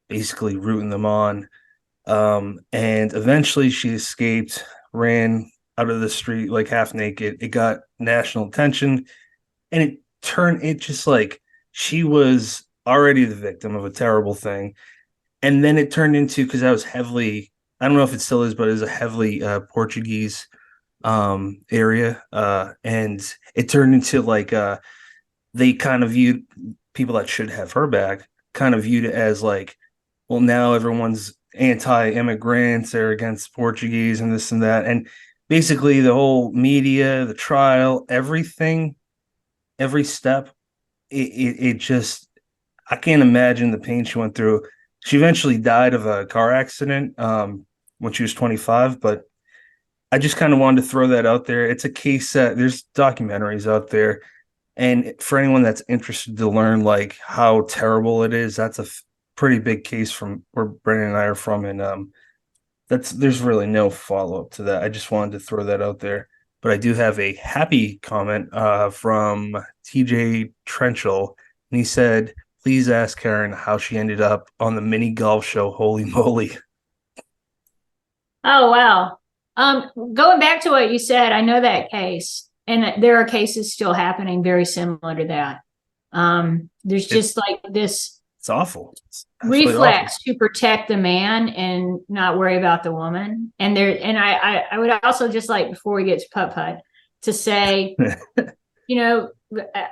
basically rooting them on. And eventually she escaped, ran out of the street like half naked. It got national attention, and it just like she was already the victim of a terrible thing. And then it turned into, because I was heavily, I don't know if it still is, but it was a heavily Portuguese area. And it turned into like they kind of viewed people that should have her back, kind of viewed it as like, well, now everyone's anti-immigrants, they're against Portuguese and this and that. And basically the whole media, the trial, everything, every step, it just, I can't imagine the pain she went through. She eventually died of a car accident when she was 25, but I just kind of wanted to throw that out there. It's a case that there's documentaries out there. And for anyone that's interested to learn like how terrible it is, that's a pretty big case from where Brennan and I are from. And there's really no follow-up to that. I just wanted to throw that out there. But I do have a happy comment from TJ Trenchel. And he said, please ask Karin how she ended up on the mini golf show. Holy moly. Oh, wow. Going back to what you said, I know that case, and there are cases still happening very similar to that. There's just like this. It's awful. It's reflex awful to protect the man and not worry about the woman. And I would also just like, before we get to putt-putt, to say,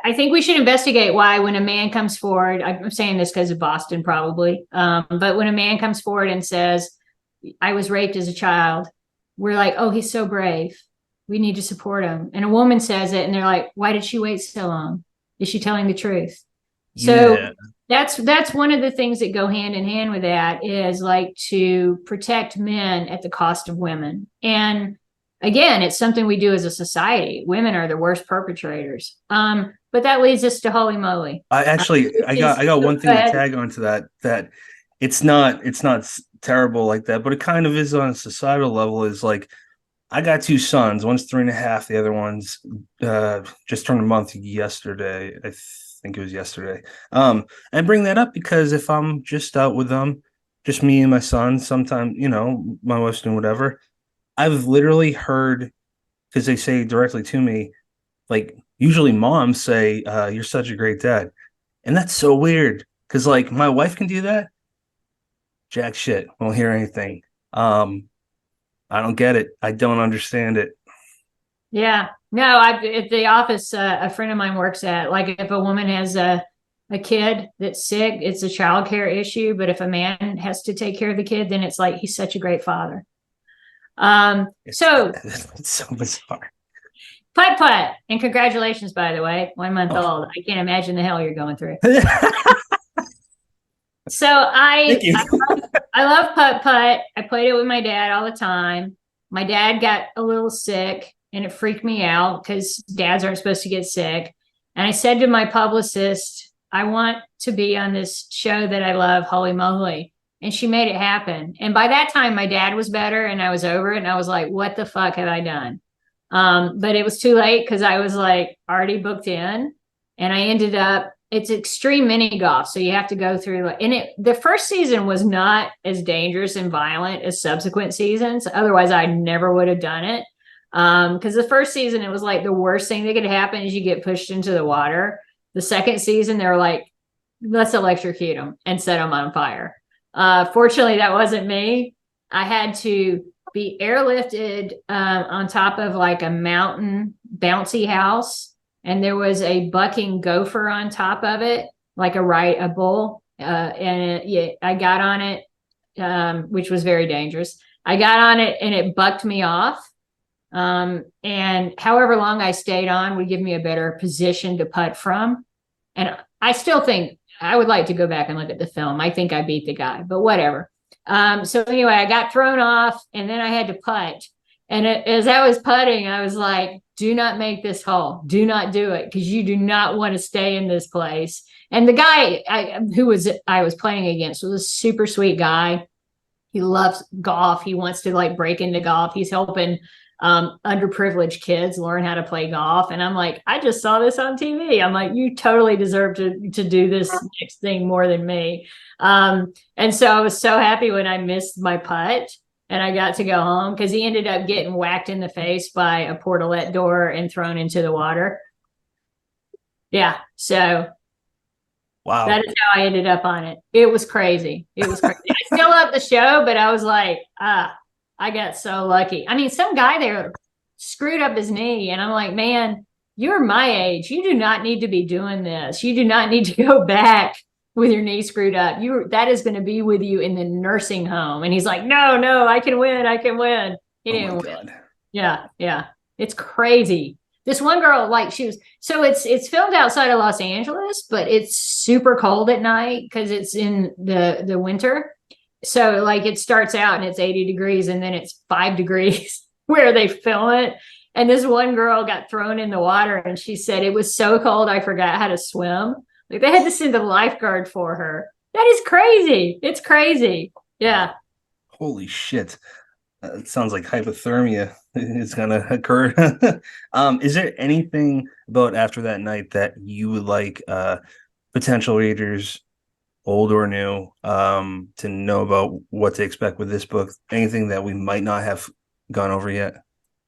I think we should investigate why when a man comes forward, I'm saying this because of Boston probably, but when a man comes forward and says, I was raped as a child, we're like, oh, he's so brave. We need to support him. And a woman says it and they're like, why did she wait so long? Is she telling the truth? So That's one of the things that go hand in hand with that is like to protect men at the cost of women. And again, it's something we do as a society. Women are the worst perpetrators. But that leads us to Holy Moly. I got one thing to tag onto that it's not terrible like that, but it kind of is on a societal level. Is like I got two sons. One's 3.5. The other one's just turned a month yesterday. I think it was yesterday. I bring that up because if I'm just out with them, just me and my son, sometimes, my wife's doing whatever. I've literally heard, because they say directly to me, like usually moms say, "You're such a great dad," and that's so weird because like my wife can do that. Jack shit, won't hear anything. I don't get it. I don't understand it. Yeah. No, at the office, a friend of mine works at, like, if a woman has a kid that's sick, it's a child care issue. But if a man has to take care of the kid, then it's like, he's such a great father. It's So so bizarre. putt. And congratulations, by the way, 1 month Oh. old. I can't imagine the hell you're going through. Thank So you. I love putt. I played it with my dad all the time. My dad got a little sick and it freaked me out because dads aren't supposed to get sick. And I said to my publicist, I want to be on this show that I love, Holy Moly. And she made it happen. And by that time, my dad was better and I was over it. And I was like, what the fuck have I done? But it was too late because I was like already booked in. And I ended up, it's extreme mini golf. So you have to go through, and the first season was not as dangerous and violent as subsequent seasons. Otherwise, I never would have done it. Because the first season, it was like the worst thing that could happen is you get pushed into the water. The second season, they were like, let's electrocute them and set them on fire. Fortunately, that wasn't me. I had to be airlifted on top of like a mountain bouncy house. And there was a bucking gopher on top of it, like a bull. I got on it, which was very dangerous. I got on it and it bucked me off. And however long I stayed on would give me a better position to putt from. And I still think I would like to go back and look at the film. I think I beat the guy, but whatever. So anyway, I got thrown off and then I had to putt. And as I was putting, I was like, do not make this hole. Do not do it because you do not want to stay in this place. And the guy I was playing against was a super sweet guy. He loves golf. He wants to like break into golf. He's helping underprivileged kids learn how to play golf. And I'm like, I just saw this on TV. I'm like, you totally deserve to do this next thing more than me. And so I was so happy when I missed my putt. And I got to go home because he ended up getting whacked in the face by a portalette door and thrown into the water. Yeah. So Wow. That is how I ended up on it. It was crazy. I still love the show, but I was like, I got so lucky. I mean, some guy there screwed up his knee and I'm like, man, you're my age. You do not need to be doing this. You do not need to go back with your knee screwed up. That is going to be with you in the nursing home. And he's like, no, I can win. He didn't win. Yeah. It's crazy. This one girl, like it's filmed outside of Los Angeles, but it's super cold at night because it's in the winter. So like it starts out and it's 80 degrees and then it's 5 degrees where they film it. And this one girl got thrown in the water and she said it was so cold I forgot how to swim. Like they had to send a lifeguard for her. That is crazy. It's crazy. Yeah. Holy shit. It sounds like hypothermia is going to occur. Is there anything about after that night that you would like potential readers, old or new, to know about what to expect with this book? Anything that we might not have gone over yet?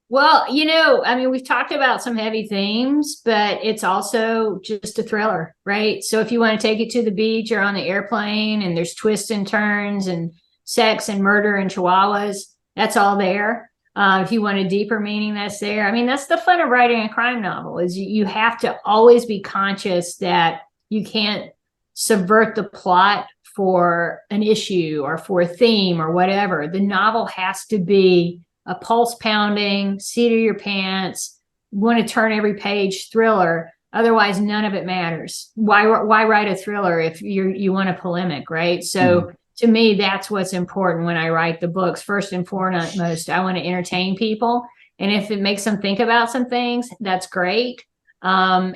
Well, I mean, we've talked about some heavy themes, but it's also just a thriller, right? So if you want to take it to the beach or on the airplane and there's twists and turns and sex and murder and chihuahuas, that's all there. If you want a deeper meaning, that's there. I mean, that's the fun of writing a crime novel is you have to always be conscious that you can't subvert the plot for an issue or for a theme or whatever. The novel has to be a pulse pounding, seat of your pants, want to turn every page thriller, Otherwise, none of it matters. Why write a thriller if you want a polemic, right? So to me, that's what's important when I write the books. First and foremost, I want to entertain people. And if it makes them think about some things, that's great. And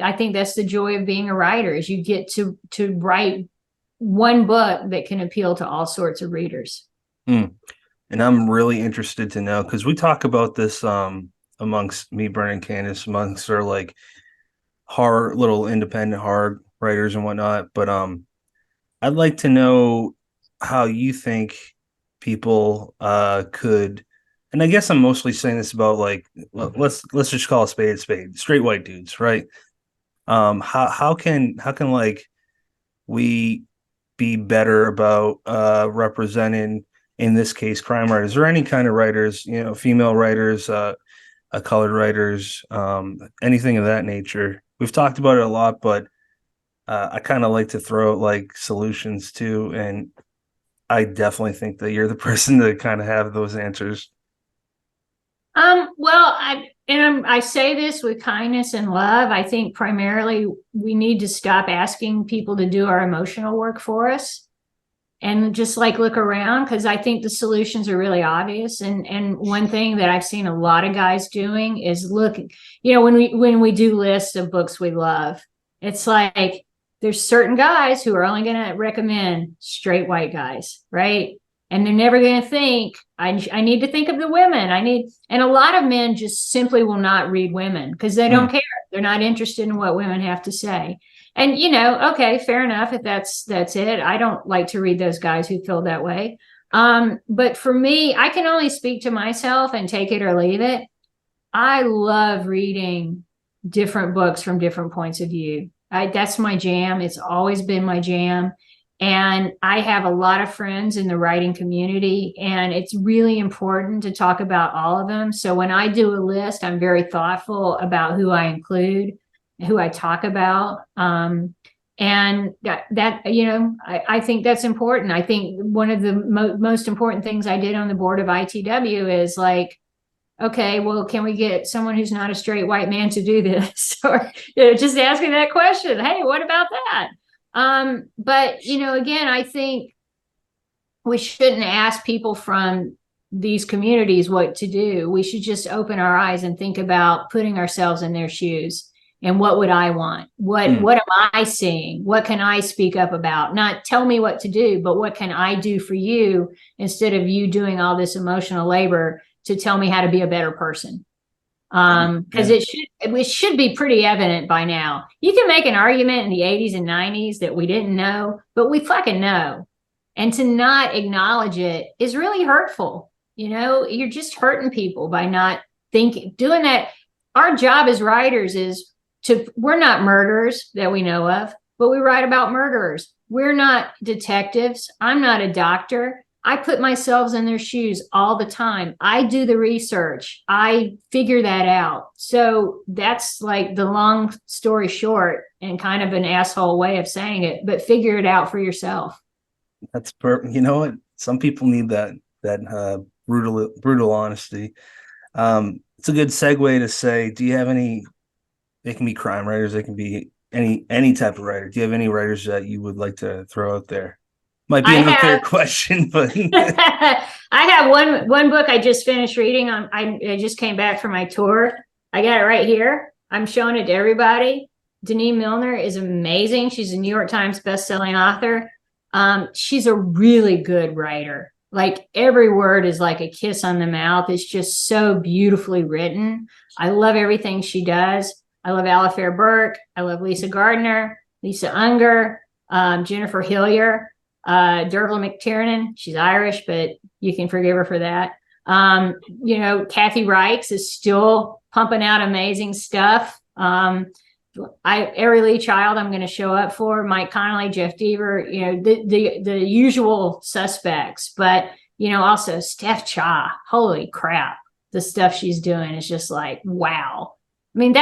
I think that's the joy of being a writer, is you get to write one book that can appeal to all sorts of readers. And I'm really interested to know, because we talk about this amongst me, Brennan, and Candace, amongst our like horror, little independent horror writers and whatnot. But I'd like to know how you think people could, and I guess I'm mostly saying this about like, let's just call a spade, straight white dudes, right? How can like we be better about representing, in this case, crime writers, or any kind of writers, female writers, colored writers, anything of that nature. We've talked about it a lot, but I kind of like to throw out like solutions too. And I definitely think that you're the person to kind of have those answers. Well, I say this with kindness and love. I think primarily we need to stop asking people to do our emotional work for us and just like look around, because I think the solutions are really obvious. And one thing that I've seen a lot of guys doing is look, when we do lists of books we love, it's like there's certain guys who are only going to recommend straight white guys, right? And they're never going to think, I need to think of the women. And a lot of men just simply will not read women because they don't care. They're not interested in what women have to say. And, okay, fair enough. If that's it. I don't like to read those guys who feel that way. But for me, I can only speak to myself and take it or leave it. I love reading different books from different points of view. That's my jam. It's always been my jam. And I have a lot of friends in the writing community, and it's really important to talk about all of them. So when I do a list, I'm very thoughtful about who I include, who I talk about. And I think that's important. I think one of the most important things I did on the board of ITW is like, okay, well, can we get someone who's not a straight white man to do this? Or just asking that question. Hey, what about that? But again, I think we shouldn't ask people from these communities what to do. We should just open our eyes and think about putting ourselves in their shoes. And what would I want? What am I seeing? What can I speak up about? Not tell me what to do, but what can I do for you instead of you doing all this emotional labor to tell me how to be a better person? Because it should be pretty evident by now. You can make an argument in the 80s and 90s that we didn't know, but we fucking know. And to not acknowledge it is really hurtful. You're just hurting people by not doing that. Our job as writers is we're not murderers that we know of, but we write about murderers. We're not detectives. I'm not a doctor. I put myself in their shoes all the time. I do the research. I figure that out. So that's like the long story short and kind of an asshole way of saying it, but figure it out for yourself. That's perfect. You know what? Some people need that brutal honesty. It's a good segue to say, do you have any, they can be crime writers, they can be any type of writer. Do you have any writers that you would like to throw out there? Might be an unfair question, but I have one book I just finished reading. I just came back from my tour. I got it right here. I'm showing it to everybody. Denise Milner is amazing. She's a New York Times bestselling author. She's a really good writer. Like every word is like a kiss on the mouth. It's just so beautifully written. I love everything she does. I love Alistair Burke. I love Lisa Gardner, Lisa Unger, Jennifer Hillier. Dervla McTiernan, she's Irish, but you can forgive her for that. Kathy Reichs is still pumping out amazing stuff. Every Lee Child I'm going to show up for, Mike Connolly, Jeff Deaver, the usual suspects, but also Steph Cha. Holy crap, the stuff she's doing is just like, wow. I mean,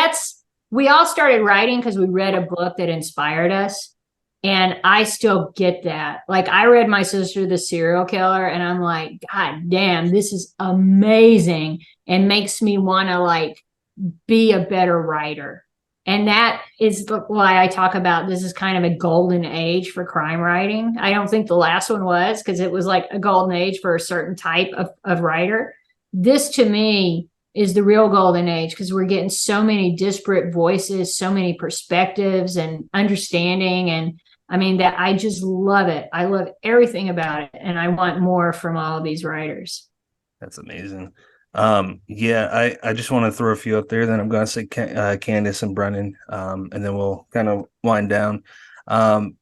we all started writing because we read a book that inspired us. And I still get that. Like I read My Sister, the Serial Killer, and I'm like, God damn, this is amazing and makes me want to like be a better writer. And that is why I talk about this is kind of a golden age for crime writing. I don't think the last one was, because it was like a golden age for a certain type of writer. This to me is the real golden age, because we're getting so many disparate voices, so many perspectives and understanding. And I mean, that I just love it. I love everything about it. And I want more from all of these writers. That's amazing. Yeah, I just want to throw a few up there. Then I'm going to say Candace and Brennan, and then we'll kind of wind down.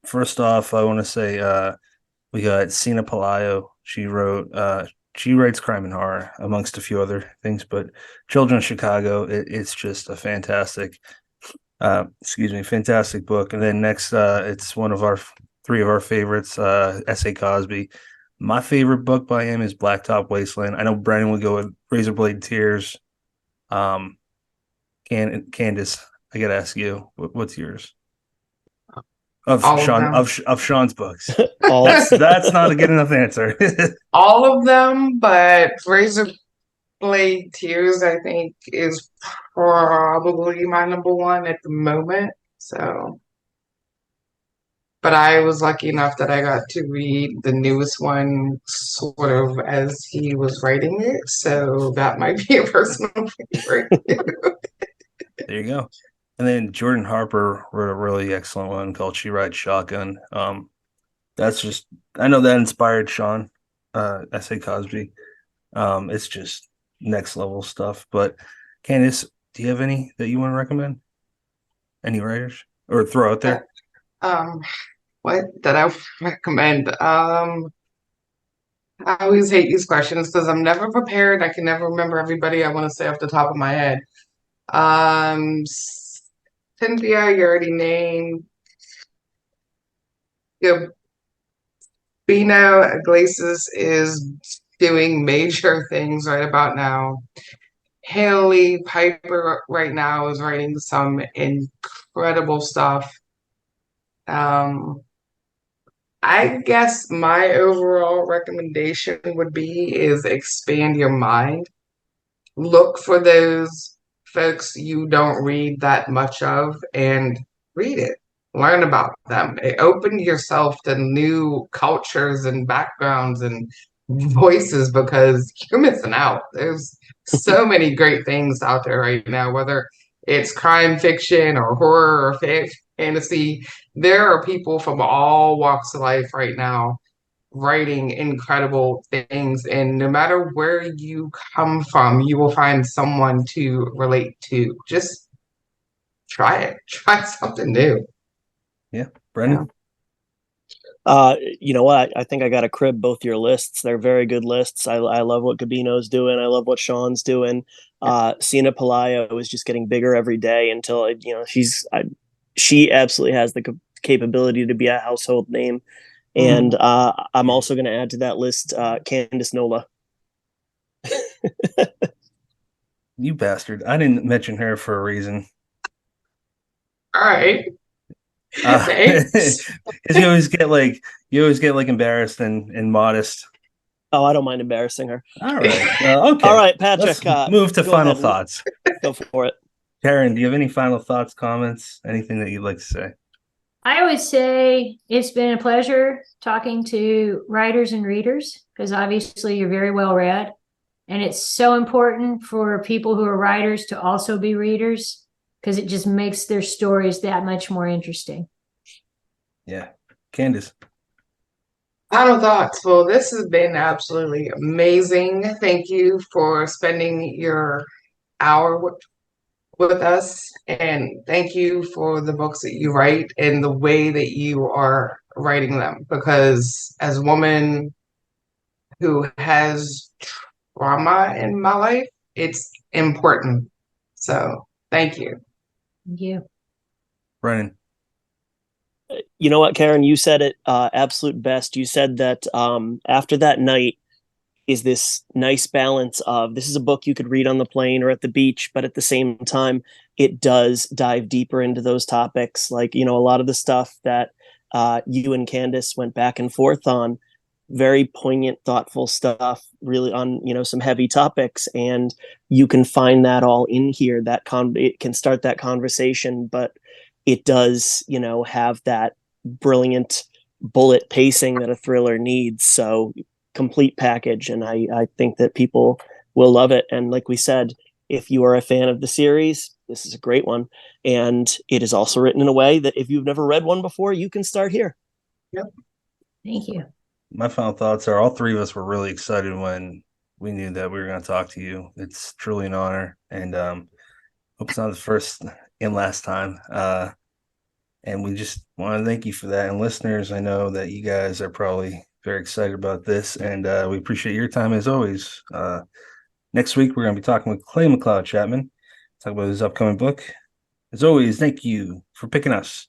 First off, I want to say we got Sina Palayo. She writes crime and horror amongst a few other things, but Children of Chicago, it's just a fantastic, fantastic book. And then next, it's one of our three of our favorites, S.A. Cosby. My favorite book by him is Blacktop Wasteland. I know Brennan would go with Razorblade Tears. Candace, I gotta ask you, what's yours? Of All of Sean them. of Sean's books. All That's not a good enough answer. All of them, but Razorblade Tears, I think, is probably my number one at the moment. So, but I was lucky enough that I got to read the newest one sort of as he was writing it. So that might be a personal favorite. There you go. And then Jordan Harper wrote a really excellent one called She Rides Shotgun. That's just, I know that inspired Sean, S.A. Cosby. It's just next level stuff. But Candace, do you have any that you want to recommend? Any writers or throw out there? What did I recommend? I always hate these questions because I'm never prepared. I can never remember everybody I want to say off the top of my head. Cynthia, you already named. Gabino Iglesias is doing major things right about now. Haley Piper right now is writing some incredible stuff. I guess my overall recommendation would be is expand your mind. Look for those folks you don't read that much of and read it. Learn about them. Open yourself to new cultures and backgrounds and voices because you're missing out. There's so many great things out there right now, whether it's crime fiction or horror or fantasy. There are people from all walks of life right now writing incredible things. And no matter where you come from, you will find someone to relate to. Just try it. Try something new. Yeah. Brendan? You know what? I think I got to crib both your lists. They're very good lists. I love what Gabino's doing. I love what Sean's doing. Sina Palayo is just getting bigger every day until she absolutely has the capability to be a household name. And I'm also going to add to that list Candace Nola. You bastard. I didn't mention her for a reason. All right. Thanks. You always get like embarrassed and modest. Oh, I don't mind embarrassing her. All right. Okay. All right, Patrick. Let's move to final thoughts. Go for it. Karen, do you have any final thoughts, comments, anything that you'd like to say? I would say it's been a pleasure talking to writers and readers, because obviously you're very well read. And it's so important for people who are writers to also be readers, because it just makes their stories that much more interesting. Yeah. Candace. Final thoughts. Well, this has been absolutely amazing. Thank you for spending your hour with us, and thank you for the books that you write and the way that you are writing them, because as a woman who has trauma in my life, it's important. So thank you. Thank you. Brennan. You know what, Karen, you said it absolute best. You said that After That Night is this nice balance of, this is a book you could read on the plane or at the beach, but at the same time, it does dive deeper into those topics. Like, a lot of the stuff that you and Candace went back and forth on very poignant, thoughtful stuff, really on, some heavy topics. And you can find that all in here. It can start that conversation, but it does, have that brilliant bullet pacing that a thriller needs. So complete package. And I think that people will love it. And like we said, if you are a fan of the series, this is a great one. And it is also written in a way that if you've never read one before, you can start here. Yep. Thank you. My final thoughts are all three of us were really excited when we knew that we were going to talk to you. It's truly an honor, and hope it's not the first and last time. And we just want to thank you for that. And listeners, I know that you guys are probably very excited about this, and we appreciate your time as always. Next week, we're going to be talking with Clay McLeod Chapman, talk about his upcoming book. As always, thank you for picking us.